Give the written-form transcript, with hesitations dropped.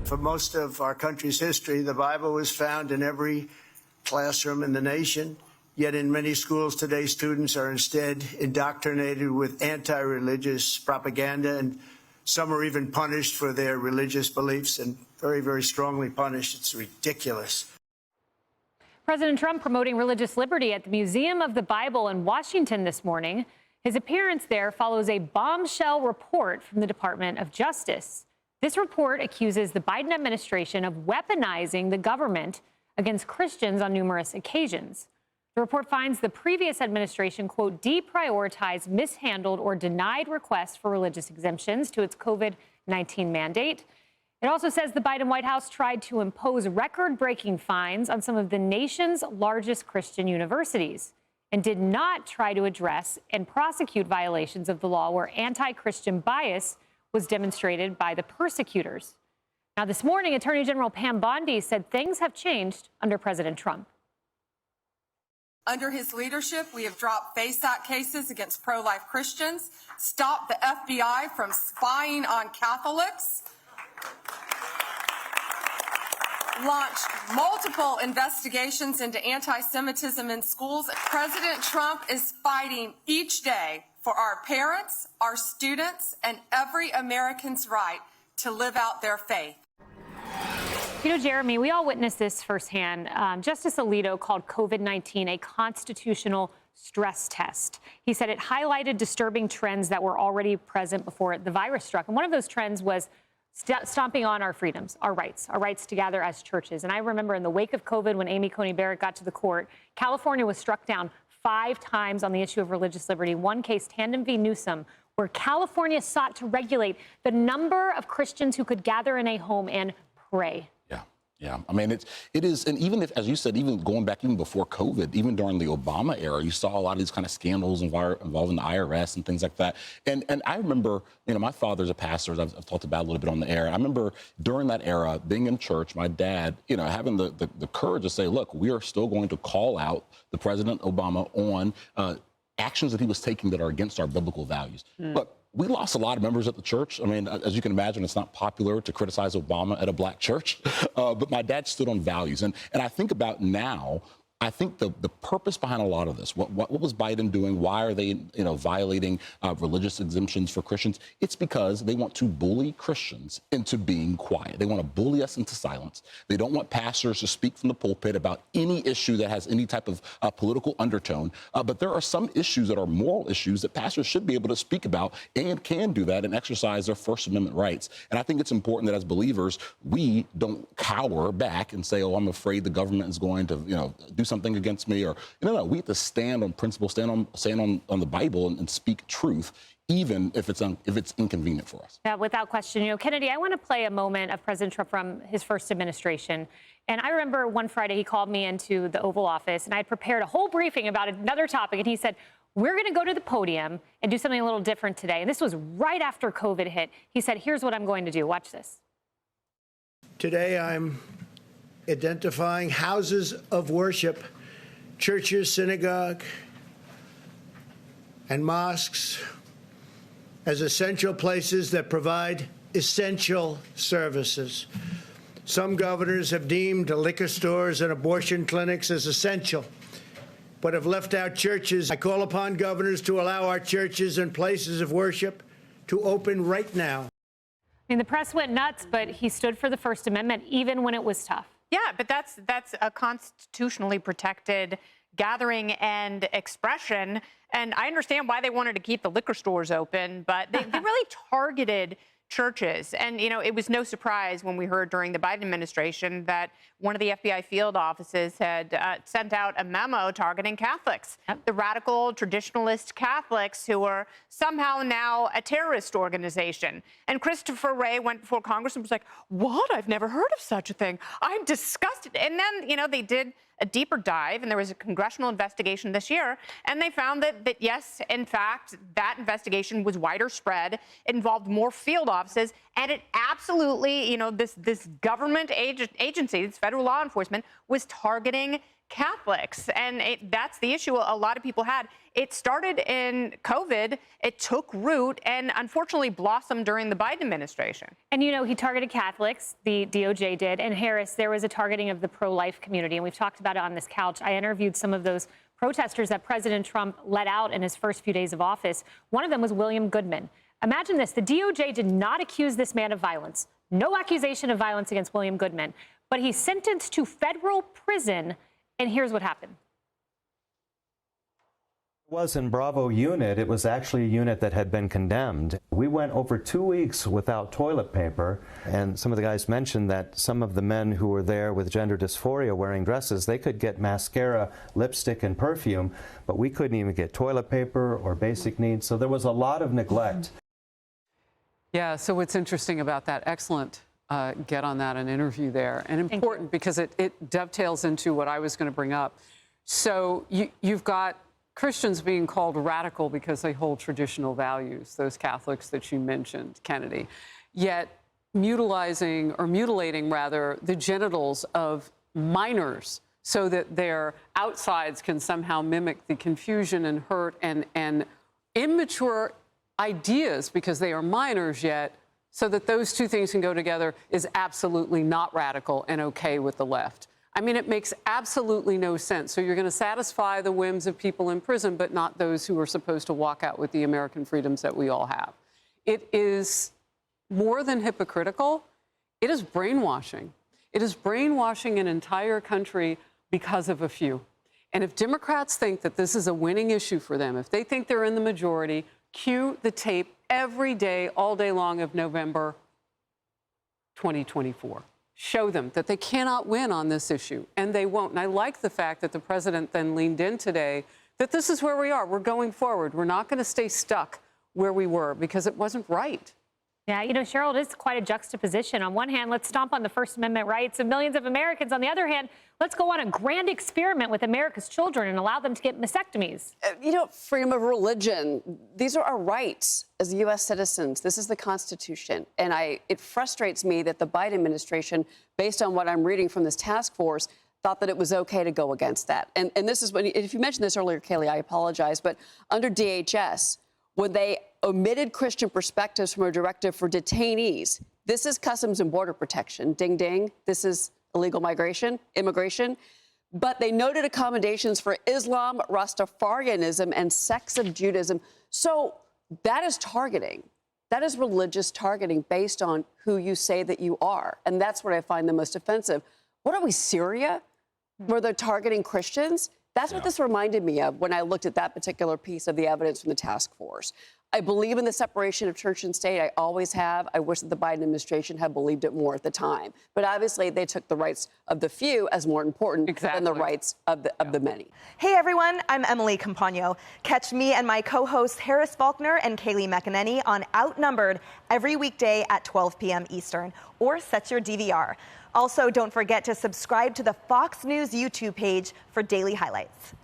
For most of our country's history, the Bible was found in every classroom in the nation. Yet in many schools today, students are instead indoctrinated with anti-religious propaganda, and some are even punished for their religious beliefs, and very, very strongly punished. It's ridiculous. President Trump promoting religious liberty at the Museum of the Bible in Washington this morning. His appearance there follows a bombshell report from the Department of Justice. This report accuses the Biden administration of weaponizing the government against Christians on numerous occasions. The report finds the previous administration, quote, deprioritized, mishandled, or denied requests for religious exemptions to its COVID-19 mandate. It also says the Biden White House tried to impose record-breaking fines on some of the nation's largest Christian universities and did not try to address and prosecute violations of the law where anti-Christian bias was demonstrated by the persecutors. Now, this morning, Attorney General Pam Bondi said things have changed under President Trump. Under his leadership, we have dropped FACE cases against pro-life Christians, stopped the FBI from spying on Catholics, launched multiple investigations into anti-Semitism in schools. President Trump is fighting each day for our parents, our students, and every American's right to live out their faith. You know, Jeremy, we all witnessed this firsthand. Justice Alito called COVID-19 a constitutional stress test. He said it highlighted disturbing trends that were already present before the virus struck. And one of those trends was stomping on our freedoms, our rights to gather as churches. And I remember in the wake of COVID, when Amy Coney Barrett got to the court, California was struck down 5 times on the issue of religious liberty. One case, Tandem v. Newsom, where California sought to regulate the number of Christians who could gather in a home and pray. Yeah. I mean, it is. And even if, as you said, even going back even before COVID, even during the Obama era, you saw a lot of these kind of scandals involving the IRS and things like that. And I remember, you know, my father's a pastor. I've talked about a little bit on the air. I remember during that era, being in church, my dad, you know, having the courage to say, look, we are still going to call out the President Obama on actions that he was taking that are against our biblical values. Look, we lost a lot of members at the church. I mean, as you can imagine, it's not popular to criticize Obama at a black church, but my dad stood on values. And I think about now, I think the purpose behind a lot of this, what was Biden doing? Why are they, you know, violating religious exemptions for Christians? It's because they want to bully Christians into being quiet. They want to bully us into silence. They don't want pastors to speak from the pulpit about any issue that has any type of political undertone. But there are some issues that are moral issues that pastors should be able to speak about and can do that and exercise their First Amendment rights. And I think it's important that as believers, we don't cower back and say, oh, I'm afraid the government is going to, you know, do something against me, or no, we have to stand on principle, stand on the Bible and speak truth, even if it's inconvenient for us. Yeah, without question. You know, Kennedy, I want to play a moment of President Trump from his first administration. And I remember one Friday he called me into the Oval Office, and I had prepared a whole briefing about another topic, and he said, we're going to go to the podium and do something a little different today. And this was right after COVID hit. He said, here's what I'm going to do. Watch this. Today I'm identifying houses of worship, churches, synagogue, and mosques as essential places that provide essential services. Some governors have deemed liquor stores and abortion clinics as essential, but have left out churches. I call upon governors to allow our churches and places of worship to open right now. I mean, the press went nuts, but he stood for the First Amendment, even when it was tough. Yeah, but that's a constitutionally protected gathering and expression. And I understand why they wanted to keep the liquor stores open, but they really targeted churches. And, you know, it was no surprise when we heard during the Biden administration that one of the FBI field offices had sent out a memo targeting Catholics, the radical traditionalist Catholics who are somehow now a terrorist organization. And Christopher Wray went before Congress and was like, what? I've never heard of such a thing. I'm disgusted. And then, you know, they did a deeper dive, and there was a congressional investigation this year, and they found that yes, in fact, that investigation was wider spread. It involved more field offices, and it absolutely, you know, this government agency, this federal law enforcement, was targeting Catholics. And that's the issue a lot of people had. It started in COVID. It took root and unfortunately blossomed during the Biden administration. And, you know, he targeted Catholics, the DOJ did. And Harris, there was a targeting of the pro-life community. And we've talked about it on this couch. I interviewed some of those protesters that President Trump let out in his first few days of office. One of them was William Goodman. Imagine this. The DOJ did not accuse this man of violence. No accusation of violence against William Goodman. But he's sentenced to federal prison. And here's what happened. It was in Bravo unit. It was actually a unit that had been condemned. We went over 2 weeks without toilet paper, and some of the guys mentioned that some of the men who were there with gender dysphoria wearing dresses, they could get mascara, lipstick, and perfume, but we couldn't even get toilet paper or basic needs, so there was a lot of neglect. Yeah, so what's interesting about that, excellent get on that, an interview there, and important because it dovetails into what I was going to bring up. So you've got Christians being called radical because they hold traditional values, those Catholics that you mentioned, Kennedy, yet mutilating the genitals of minors so that their outsides can somehow mimic the confusion and hurt and immature ideas because they are minors yet, so that those two things can go together is absolutely not radical and okay with the left. I mean, it makes absolutely no sense. So you're going to satisfy the whims of people in prison, but not those who are supposed to walk out with the American freedoms that we all have. It is more than hypocritical. It is brainwashing. It is brainwashing an entire country because of a few. And if Democrats think that this is a winning issue for them, if they think they're in the majority, cue the tape every day, all day long of November 2024. Show them that they cannot win on this issue, and they won't. And I like the fact that the president then leaned in today that this is where we are. We're going forward. We're not going to stay stuck where we were because it wasn't right. Yeah, you know, Cheryl, it is quite a juxtaposition. On one hand, let's stomp on the First Amendment rights of millions of Americans. On the other hand, let's go on a grand experiment with America's children and allow them to get mastectomies. You know, freedom of religion, these are our rights as U.S. citizens. This is the Constitution. And it frustrates me that the Biden administration, based on what I'm reading from this task force, thought that it was okay to go against that. And this is when, if you mentioned this earlier, Kayleigh, I apologize, but under DHS, when they omitted Christian perspectives from a directive for detainees, this is Customs and Border Protection. Ding, ding. This is illegal immigration. But they noted accommodations for Islam, Rastafarianism, and sects of Judaism. So that is targeting. That is religious targeting based on who you say that you are. And that's what I find the most offensive. What are we, Syria, where they're targeting Christians? That's what this reminded me of when I looked at that particular piece of the evidence from the task force. I believe in the separation of church and state. I always have. I wish that the Biden administration had believed it more at the time. But obviously, they took the rights of the few as more important than the rights of the many. Hey, everyone. I'm Emily Campagno. Catch me and my co-hosts Harris Faulkner and Kayleigh McEnany on Outnumbered every weekday at 12 p.m. Eastern, or set your DVR. Also, don't forget to subscribe to the Fox News YouTube page for daily highlights.